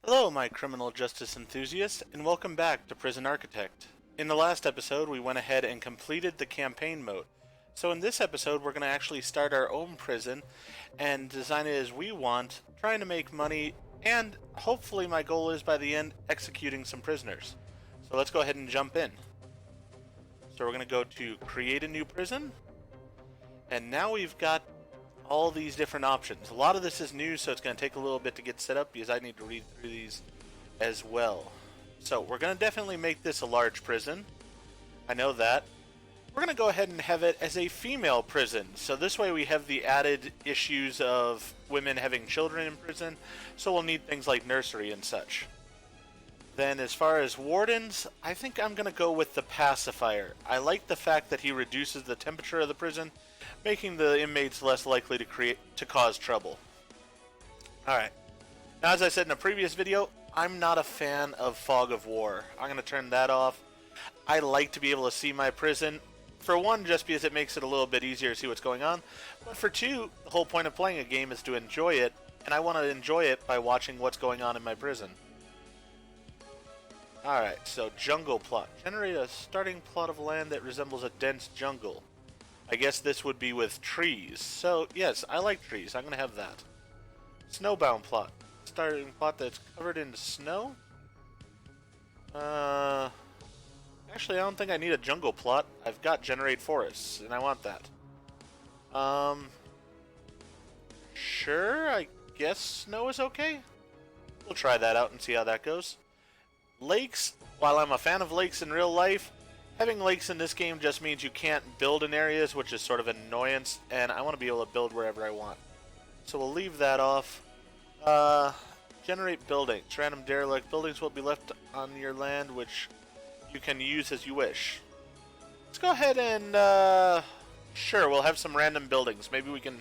Hello, my criminal justice enthusiast, and welcome back to Prison Architect. In the last episode, we went ahead and completed the campaign mode. So in this episode, we're going to actually start our own prison and design it as we want, trying to make money, and hopefully my goal is by the end, executing some prisoners. So let's go ahead and jump in. So we're going to go to create a new prison, and now we've got all these different options. A lot of this is new, so it's going to take a little bit to get set up because I need to read through these as well. So we're going to definitely make this a large prison. I know that. We're going to go ahead and have it as a female prison. So this way we have the added issues of women having children in prison. So we'll need things like nursery and such. Then as far as wardens, I think I'm going to go with the pacifier. I like the fact that he reduces the temperature of the prison, making the inmates less likely to cause trouble. Alright, now as I said in a previous video, I'm not a fan of fog of war. I'm going to turn that off. I like to be able to see my prison. For one, just because it makes it a little bit easier to see what's going on. But for two, the whole point of playing a game is to enjoy it, and I want to enjoy it by watching what's going on in my prison. Alright, so jungle plot. Generate a starting plot of land that resembles a dense jungle. I guess this would be with trees. So, yes, I like trees. I'm going to have that. Snowbound plot. Starting plot that's covered in snow? Actually, I don't think I need a jungle plot. I've got generate forests, and I want that. Sure, I guess snow is okay. We'll try that out and see how that goes. Lakes, while I'm a fan of lakes in real life, having lakes in this game just means you can't build in areas, which is sort of an annoyance, and I want to be able to build wherever I want. So we'll leave that off. Generate buildings. Random derelict buildings will be left on your land, which you can use as you wish. Let's go ahead and, sure, we'll have some random buildings. Maybe we can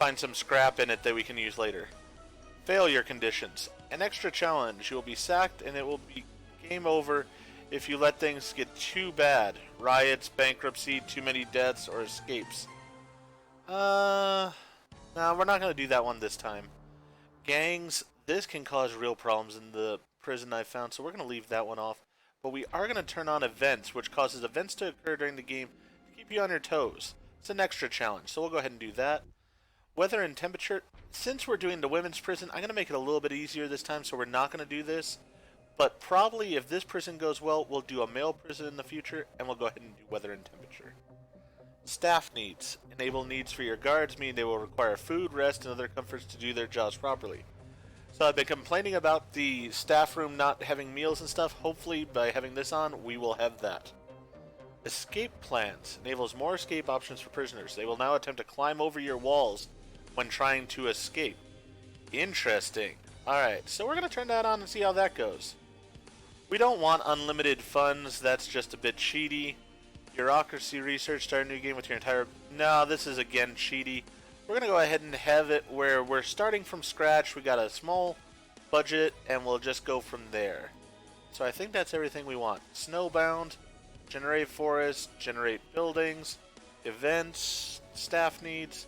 find some scrap in it that we can use later. Failure conditions. An extra challenge. You will be sacked and it will be game over if you let things get too bad. Riots, bankruptcy, too many deaths, or escapes. No, we're not going to do that one this time. Gangs. This can cause real problems in the prison I found, so we're going to leave that one off. But we are going to turn on events, which causes events to occur during the game to keep you on your toes. It's an extra challenge, so we'll go ahead and do that. Weather and temperature. Since we're doing the women's prison, I'm going to make it a little bit easier this time, so we're not going to do this. But probably if this prison goes well, we'll do a male prison in the future, and we'll go ahead and do weather and temperature. Staff needs. Enable needs for your guards, meaning they will require food, rest, and other comforts to do their jobs properly. So I've been complaining about the staff room not having meals and stuff. Hopefully by having this on, we will have that. Escape plans. Enables more escape options for prisoners. They will now attempt to climb over your walls when trying to escape. Interesting. Alright, so we're going to turn that on and see how that goes. We don't want unlimited funds. That's just a bit cheaty. Bureaucracy research. Start a new game with your entire... No, this is again cheaty. We're going to go ahead and have it where we're starting from scratch. We got a small budget and we'll just go from there. So I think that's everything we want. Snowbound, generate forests, generate buildings, events, staff needs,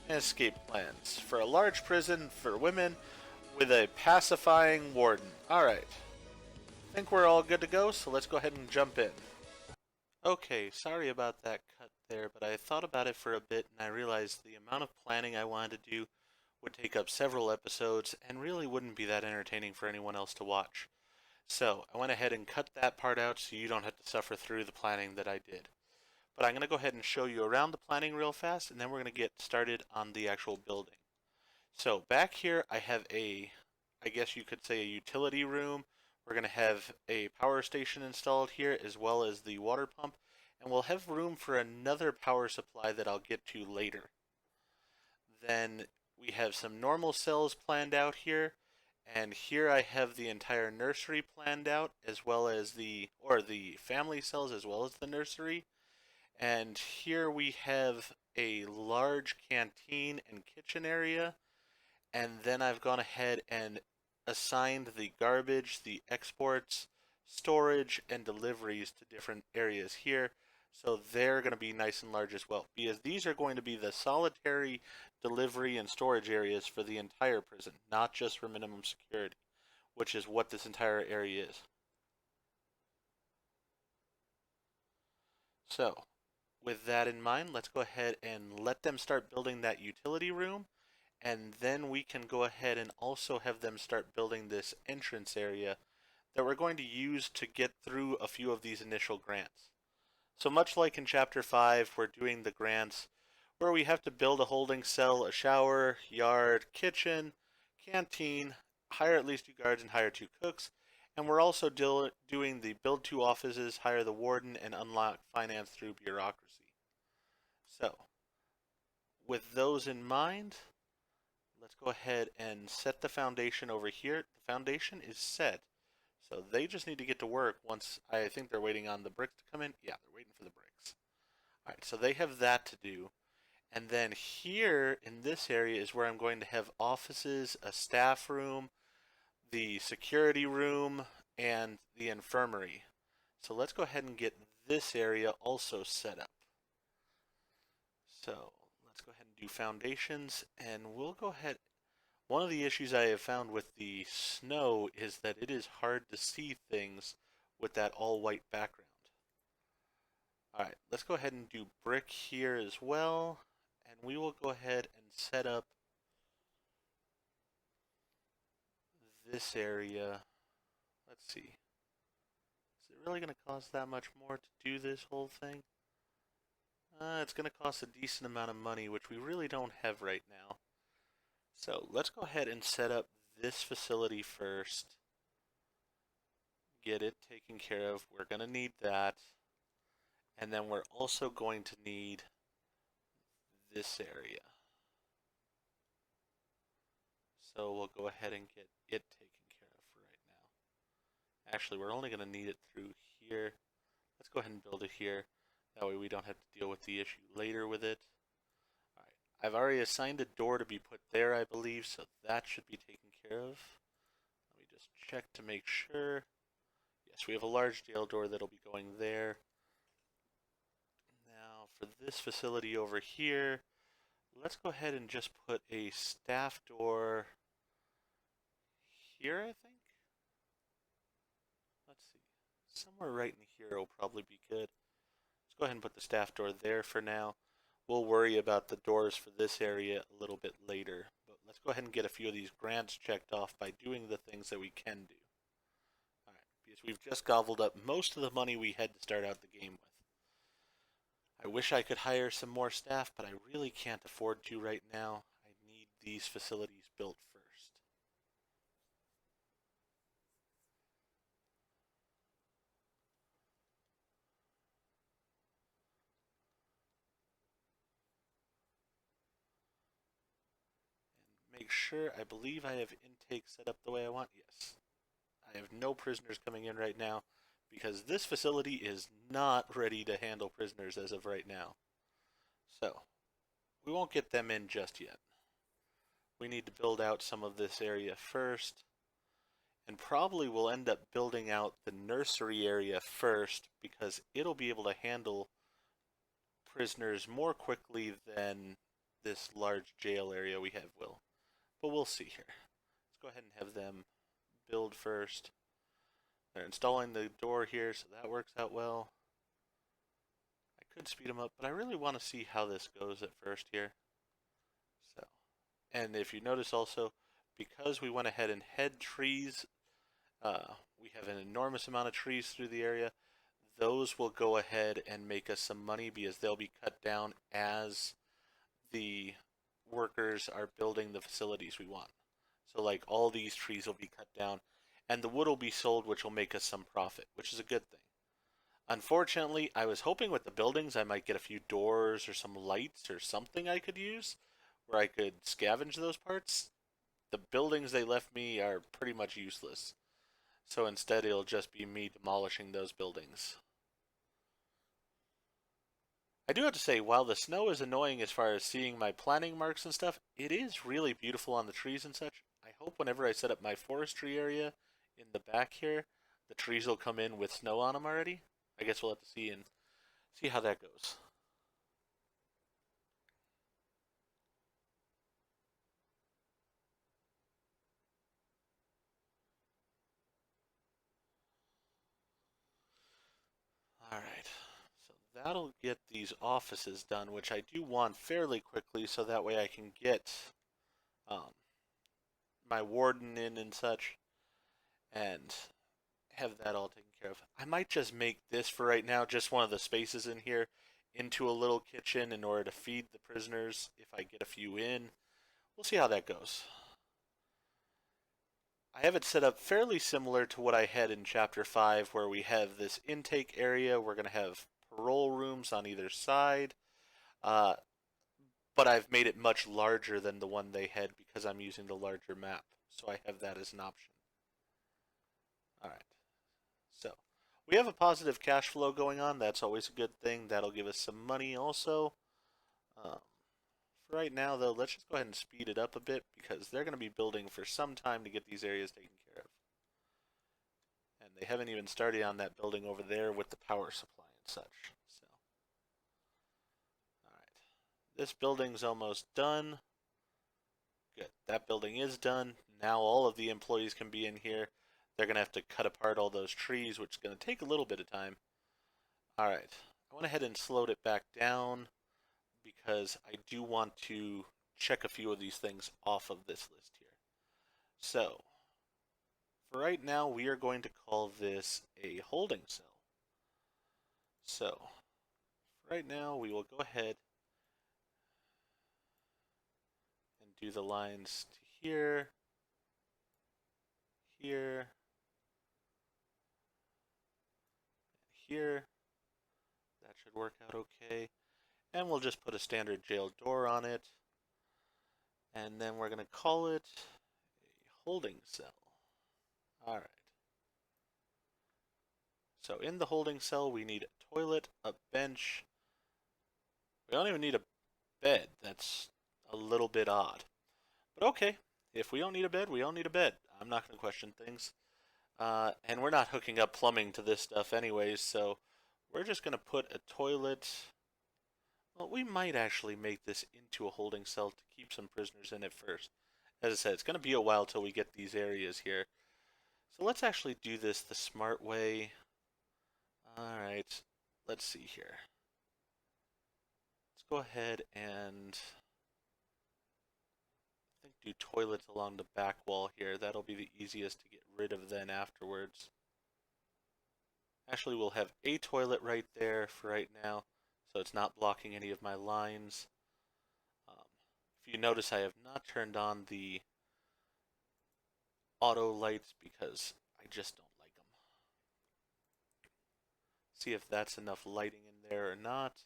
and escape plans. For a large prison for women with a pacifying warden. Alright. I think we're all good to go, so let's go ahead and jump in. Okay, sorry about that cut there, but I thought about it for a bit and I realized the amount of planning I wanted to do would take up several episodes and really wouldn't be that entertaining for anyone else to watch. So I went ahead and cut that part out so you don't have to suffer through the planning that I did. But I'm going to go ahead and show you around the planning real fast and then we're going to get started on the actual building. So back here I have I guess you could say a utility room. We're going to have a power station installed here as well as the water pump. And we'll have room for another power supply that I'll get to later. Then we have some normal cells planned out here. And here I have the entire nursery planned out as well as the family cells as well as the nursery. And here we have a large canteen and kitchen area. And then I've gone ahead and assigned the garbage, the exports, storage, and deliveries to different areas here. So they're going to be nice and large as well. Because these are going to be the solitary delivery and storage areas for the entire prison, not just for minimum security. which is what this entire area is. So, with that in mind, let's go ahead and let them start building that utility room, and then we can go ahead and also have them start building this entrance area that we're going to use to get through a few of these initial grants. So much like in Chapter 5, we're doing the grants where we have to build a holding cell, a shower, yard, kitchen, canteen, hire at least 2 guards and hire 2 cooks, and we're also doing the build 2 offices, hire the warden, and unlock finance through bureaucracy. So, with those in mind, let's go ahead and set the foundation over here. The foundation is set. So they just need to get to work once. I think they're waiting on the bricks to come in. Yeah, they're waiting for the bricks. All right, so they have that to do. And then here in this area is where I'm going to have offices, a staff room, the security room, and the infirmary. So let's go ahead and get this area also set up. So let's go ahead and do foundations, and we'll go ahead. One of the issues I have found with the snow is that it is hard to see things with that all white background. Alright, let's go ahead and do brick here as well, and we will go ahead and set up this area. Let's see. Is it really going to cost that much more to do this whole thing? It's going to cost a decent amount of money, which we really don't have right now. So let's go ahead and set up this facility first. Get it taken care of. We're going to need that. And then we're also going to need this area. So we'll go ahead and get it taken care of for right now. Actually, we're only going to need it through here. Let's go ahead and build it here. That way we don't have to deal with the issue later with it. Alright, I've already assigned a door to be put there, I believe, so that should be taken care of. Let me just check to make sure. Yes, we have a large jail door that'll be going there. Now, for this facility over here, let's go ahead and just put a staff door here, I think. Let's see. Somewhere right in here will probably be good. Let's go ahead and put the staff door there for now. We'll worry about the doors for this area a little bit later. But let's go ahead and get a few of these grants checked off by doing the things that we can do. Alright, because we've just gobbled up most of the money we had to start out the game with. I wish I could hire some more staff, but I really can't afford to right now. I need these facilities built first. And make sure, I believe I have intake set up the way I want. Yes. I have no prisoners coming in right now because this facility is not ready to handle prisoners as of right now. So, we won't get them in just yet. We need to build out some of this area first. And probably we'll end up building out the nursery area first because it'll be able to handle prisoners more quickly than this large jail area we have will. But we'll see here. Let's go ahead and have them build first. They're installing the door here, so that works out well. I could speed them up, but I really want to see how this goes at first here. So, and if you notice also, because we went ahead and had trees, we have an enormous amount of trees through the area. Those will go ahead and make us some money because they'll be cut down as the workers are building the facilities we want. So like all these trees will be cut down and the wood will be sold, which will make us some profit, which is a good thing. Unfortunately, I was hoping with the buildings I might get a few doors or some lights or something I could use where I could scavenge those parts. The buildings they left me are pretty much useless. So instead it'll just be me demolishing those buildings. I do have to say, while the snow is annoying as far as seeing my planting marks and stuff, it is really beautiful on the trees and such. I hope whenever I set up my forestry area in the back here, the trees will come in with snow on them already. I guess we'll have to see and see how that goes. that'll get these offices done, which I do want fairly quickly, so that way I can get um, my warden in and such, and have that all taken care of. I might just make this for right now, just one of the spaces in here, into a little kitchen in order to feed the prisoners if I get a few in. We'll see how that goes. I have it set up fairly similar to what I had in Chapter 5, where we have this intake area. We're going to have parole rooms on either side, uh, but I've made it much larger than the one they had because I'm using the larger map. So I have that as an option. Alright, so we have a positive cash flow going on. That's always a good thing. That'll give us some money also. Um, for right now, though, let's just go ahead and speed it up a bit because they're going to be building for some time to get these areas taken care of. And they haven't even started on that building over there with the power supply and such. So, alright. This building's almost done. Good. That building is done. Now all of the employees can be in here. They're going to have to cut apart all those trees, which is going to take a little bit of time. Alright. I went ahead and slowed it back down because I do want to check a few of these things off of this list here. So, for right now, we are going to call this a holding cell. So, right now, we will go ahead and do the lines to here, here, here. That should work out okay. And we'll just put a standard jail door on it. And then we're going to call it a holding cell. Alright. So in the holding cell, we need a toilet, a bench. We don't even need a bed. That's a little bit odd. But okay, if we don't need a bed, we don't need a bed. I'm not going to question things. And we're not hooking up plumbing to this stuff anyways, so we're just going to put a toilet. Well, we might actually make this into a holding cell to keep some prisoners in it first. As I said, it's going to be a while till we get these areas here. So let's actually do this the smart way. Alright, let's see here. Let's go ahead and I think do toilets along the back wall here. That'll be the easiest to get rid of then afterwards. Actually, we'll have a toilet right there for right now, so it's not blocking any of my lines. If you notice, I have not turned on the auto lights because I just don't like them. See if that's enough lighting in there or not.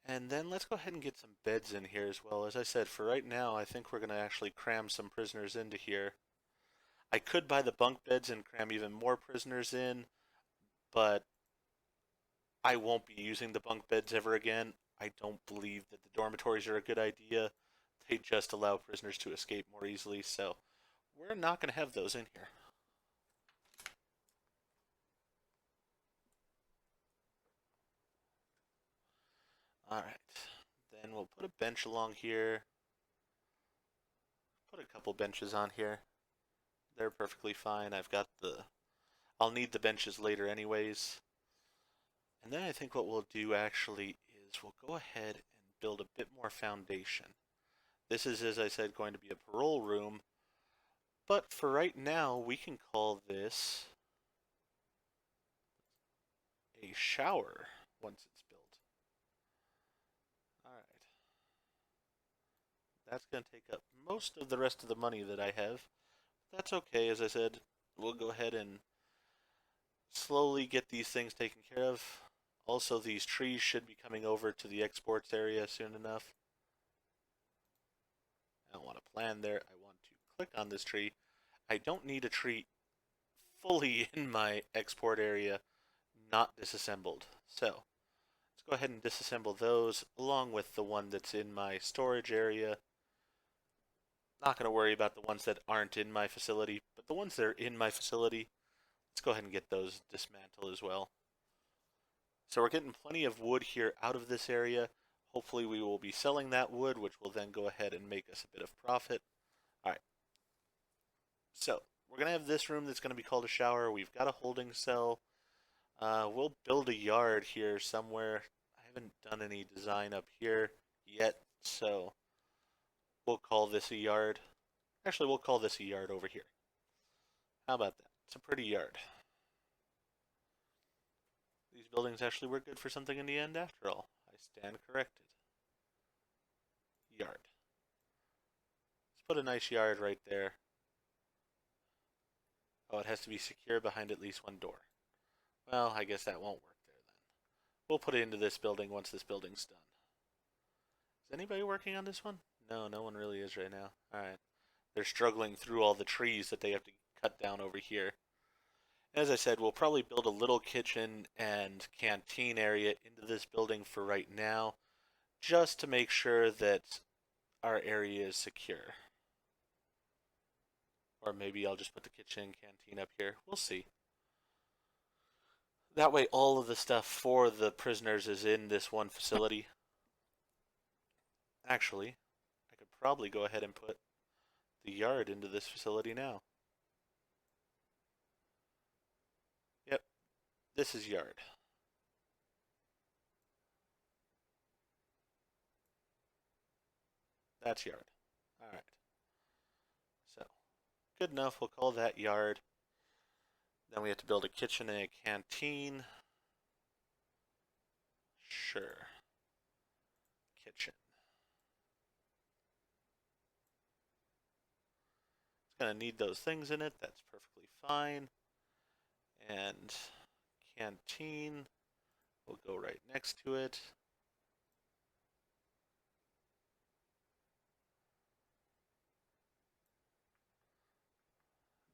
And then let's go ahead and get some beds in here as well. As I said, for right now, I think we're going to actually cram some prisoners into here. I could buy the bunk beds and cram even more prisoners in, but I won't be using the bunk beds ever again. I don't believe that the dormitories are a good idea. They just allow prisoners to escape more easily, so we're not going to have those in here. Alright, then we'll put a bench along here. Put a couple benches on here. They're perfectly fine. I'll need the benches later anyways. And then I think what we'll do actually is we'll go ahead and build a bit more foundation. This is, as I said, going to be a parole room. But for right now, we can call this a shower once it's built. Alright. That's going to take up most of the rest of the money that I have. That's okay, as I said. We'll go ahead and slowly get these things taken care of. Also, these trees should be coming over to the exports area soon enough. I don't want to plan there. I want to click on this tree. I don't need a tree fully in my export area, not disassembled. So, let's go ahead and disassemble those along with the one that's in my storage area. Not going to worry about the ones that aren't in my facility, but the ones that are in my facility, let's go ahead and get those dismantled as well. So we're getting plenty of wood here out of this area. Hopefully we will be selling that wood, which will then go ahead and make us a bit of profit. Alright. So, we're going to have this room that's going to be called a shower. We've got a holding cell. We'll build a yard here somewhere. I haven't done any design up here yet, so we'll call this a yard. Actually, we'll call this a yard over here. How about that? It's a pretty yard. These buildings actually were good for something in the end after all. I stand corrected. Yard. Let's put a nice yard right there. Oh, it has to be secure behind at least one door. Well, I guess that won't work there then. We'll put it into this building once this building's done. Is anybody working on this one? No, no one really is right now. Alright. They're struggling through all the trees that they have to cut down over here. As I said, we'll probably build a little kitchen and canteen area into this building for right now, just to make sure that our area is secure. Or maybe I'll just put the kitchen and canteen up here. We'll see. That way all of the stuff for the prisoners is in this one facility. Actually, I could probably go ahead and put the yard into this facility now. Yep, this is yard. That's yard. Alright. So, good enough, we'll call that yard. Then we have to build a kitchen and a canteen. Sure. Kitchen. It's going to need those things in it. That's perfectly fine. And canteen will go right next to it.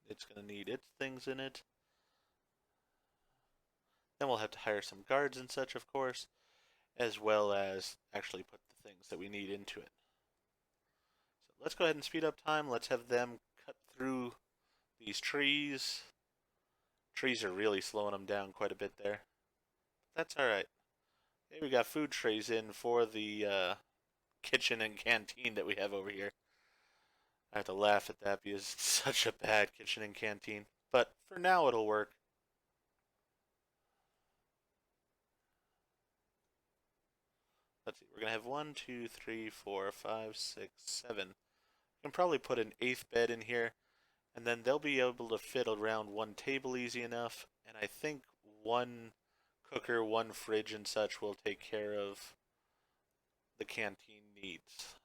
It's going to need its things in it. Then we'll have to hire some guards and such, of course, as well as actually put the things that we need into it. So let's go ahead and speed up time. Let's have them cut through these trees. Trees are really slowing them down quite a bit there. That's alright. Hey, we got food trays in for the kitchen and canteen that we have over here. I have to laugh at that because it's such a bad kitchen and canteen. But for now, it'll work. Let's see, we're going to have 1, 2, 3, 4, 5, 6, 7. We can probably put an 8th bed in here, and then they'll be able to fit around one table easy enough. And I think one cooker, one fridge, and such will take care of the canteen needs.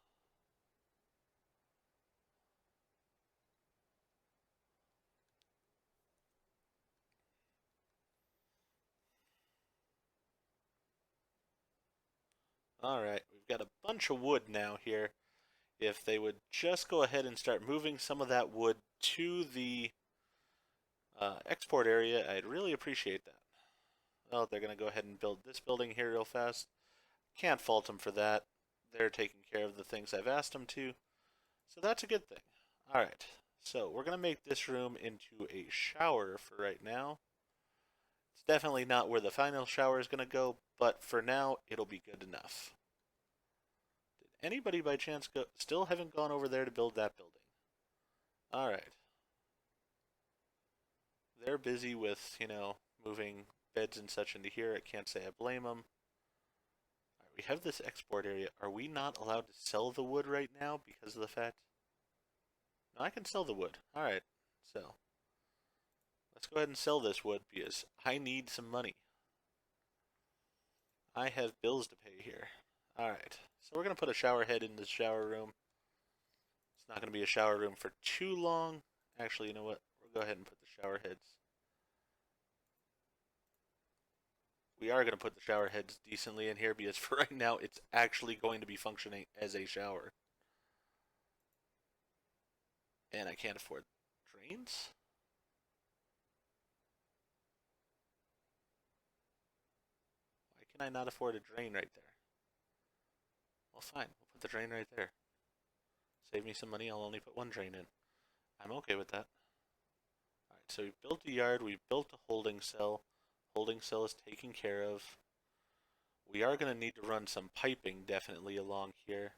Alright, we've got a bunch of wood now here. If they would just go ahead and start moving some of that wood to the export area, I'd really appreciate that. Well, they're going to go ahead and build this building here real fast. Can't fault them for that. They're taking care of the things I've asked them to. So that's a good thing. Alright, so we're going to make this room into a shower for right now. It's definitely not where the final shower is going to go, but for now, it'll be good enough. Did anybody by chance still haven't gone over there to build that building? Alright. They're busy with, moving beds and such into here. I can't say I blame them. Alright, we have this export area. Are we not allowed to sell the wood right now because of the fact? No, I can sell the wood. Alright, so let's go ahead and sell this wood because I need some money. I have bills to pay here. Alright, so we're going to put a shower head in this shower room. It's not going to be a shower room for too long. Actually, you know what? We'll go ahead and put the shower heads. We are going to put the shower heads decently in here because for right now, it's actually going to be functioning as a shower. And I can't afford drains? Why can I not afford a drain right there? Well, fine. We'll put the drain right there. Save me some money. I'll only put one drain in. I'm okay with that. Alright, so we've built a yard. We've built a holding cell. Holding cell is taken care of. We are going to need to run some piping definitely along here.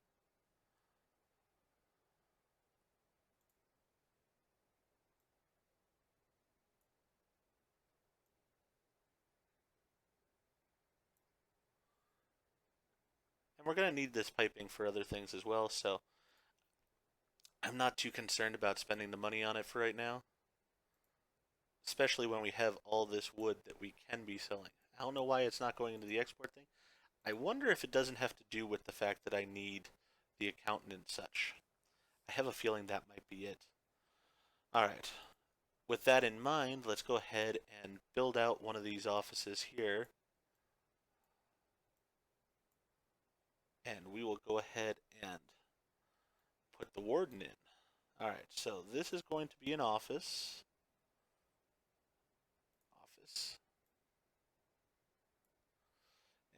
And we're going to need this piping for other things as well, so I'm not too concerned about spending the money on it for right now. Especially when we have all this wood that we can be selling. I don't know why it's not going into the export thing. I wonder if it doesn't have to do with the fact that I need the accountant and such. I have a feeling that might be it. Alright, with that in mind, let's go ahead and build out one of these offices here. And we will go ahead and put the warden in. Alright, so this is going to be an office.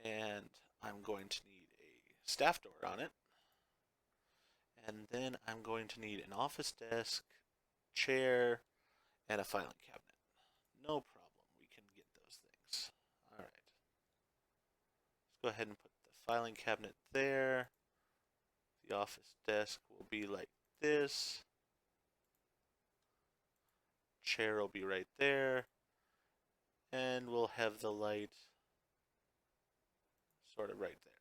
And I'm going to need a staff door on it. And then I'm going to need an office desk, chair, and a filing cabinet. No problem, we can get those things. Alright. Let's go ahead and put the filing cabinet there. The office desk will be like this. Chair will be right there. And we'll have the light sort of right there.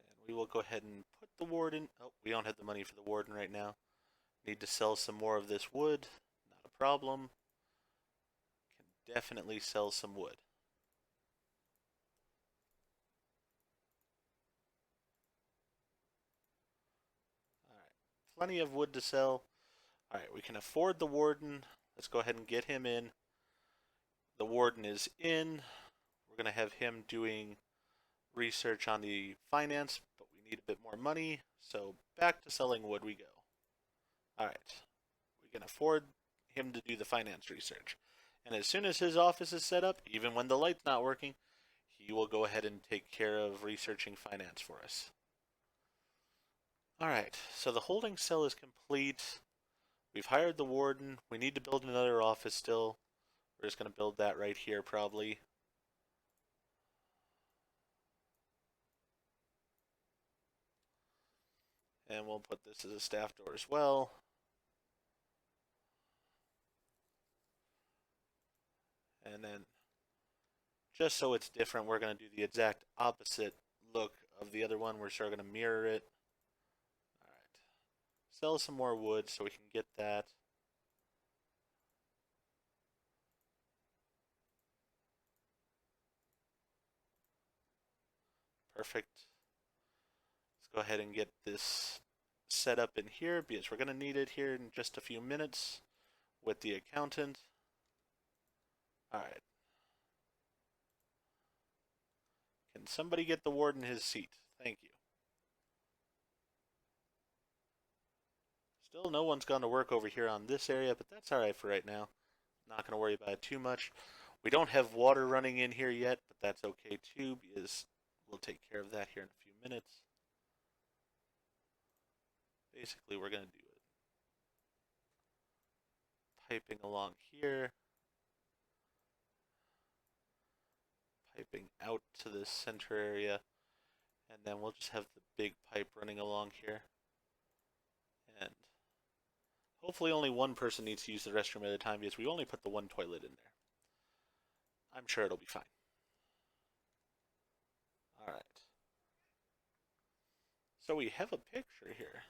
And we will go ahead and put the warden. Oh, we don't have the money for the warden right now. Need to sell some more of this wood. Not a problem. Can definitely sell some wood. Alright, plenty of wood to sell. Alright, we can afford the warden. Let's go ahead and get him in. The warden is in. We're going to have him doing research on the finance, but we need a bit more money. So back to selling wood we go. Alright, we can afford him to do the finance research. And as soon as his office is set up, even when the light's not working, he will go ahead and take care of researching finance for us. Alright, so the holding cell is complete. We've hired the warden. We need to build another office still. We're just going to build that right here probably. And we'll put this as a staff door as well. And then, just so it's different, we're going to do the exact opposite look of the other one. We're sort of going to mirror it. Alright. Sell some more wood so we can get that. Perfect. Let's go ahead and get this set up in here because we're going to need it here in just a few minutes with the accountant. Alright. Can somebody get the warden his seat? Thank you. Still no one's gone to work over here on this area, but that's alright for right now. Not going to worry about it too much. We don't have water running in here yet, but that's okay too because we'll take care of that here in a few minutes. Basically, we're going to do it. Piping along here. Piping out to this center area. And then we'll just have the big pipe running along here. And hopefully only one person needs to use the restroom at a time because we only put the one toilet in there. I'm sure it'll be fine. Alright. So we have a picture here.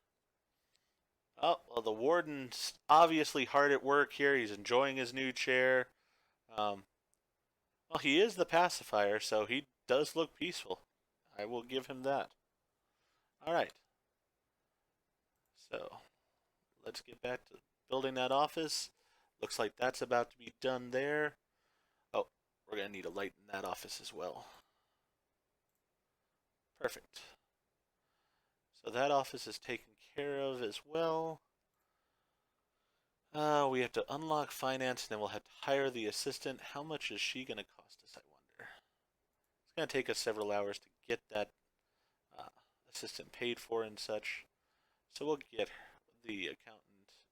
Oh, well, the warden's obviously hard at work here. He's enjoying his new chair. Well, he is the pacifier, so he does look peaceful. I will give him that. Alright. So, let's get back to building that office. Looks like that's about to be done there. Oh, we're going to need a light in that office as well. Perfect. So that office is taken care of as well. We have to unlock finance, and then we'll have to hire the assistant. How much is she going to cost us, I wonder? It's going to take us several hours to get that assistant paid for and such. So we'll get the accountant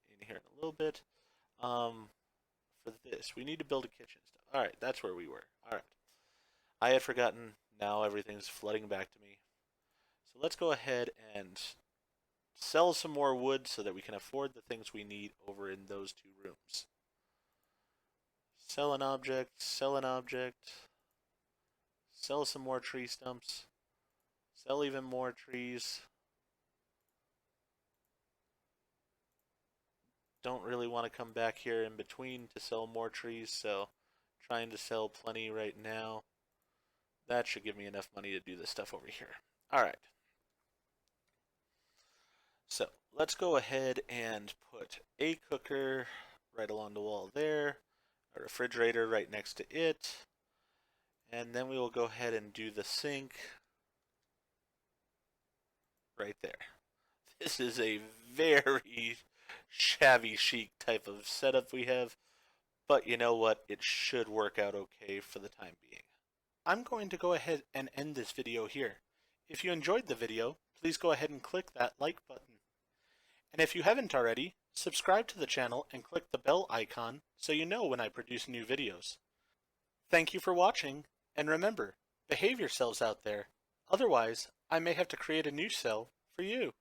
in here in a little bit. For this, we need to build a kitchen stuff. Alright, that's where we were. Alright. I had forgotten Now everything's flooding back to me. So let's go ahead and sell some more wood so that we can afford the things we need over in those two rooms. Sell an object, sell an object, sell some more tree stumps, sell even more trees. Don't really want to come back here in between to sell more trees, so trying to sell plenty right now. That should give me enough money to do this stuff over here. Alright. So let's go ahead and put a cooker right along the wall there, a refrigerator right next to it, and then we will go ahead and do the sink right there. This is a very shabby chic type of setup we have, but you know what? It should work out okay for the time being. I'm going to go ahead and end this video here. If you enjoyed the video, please go ahead and click that like button. And if you haven't already, subscribe to the channel and click the bell icon so you know when I produce new videos. Thank you for watching, and remember, behave yourselves out there. Otherwise, I may have to create a new cell for you.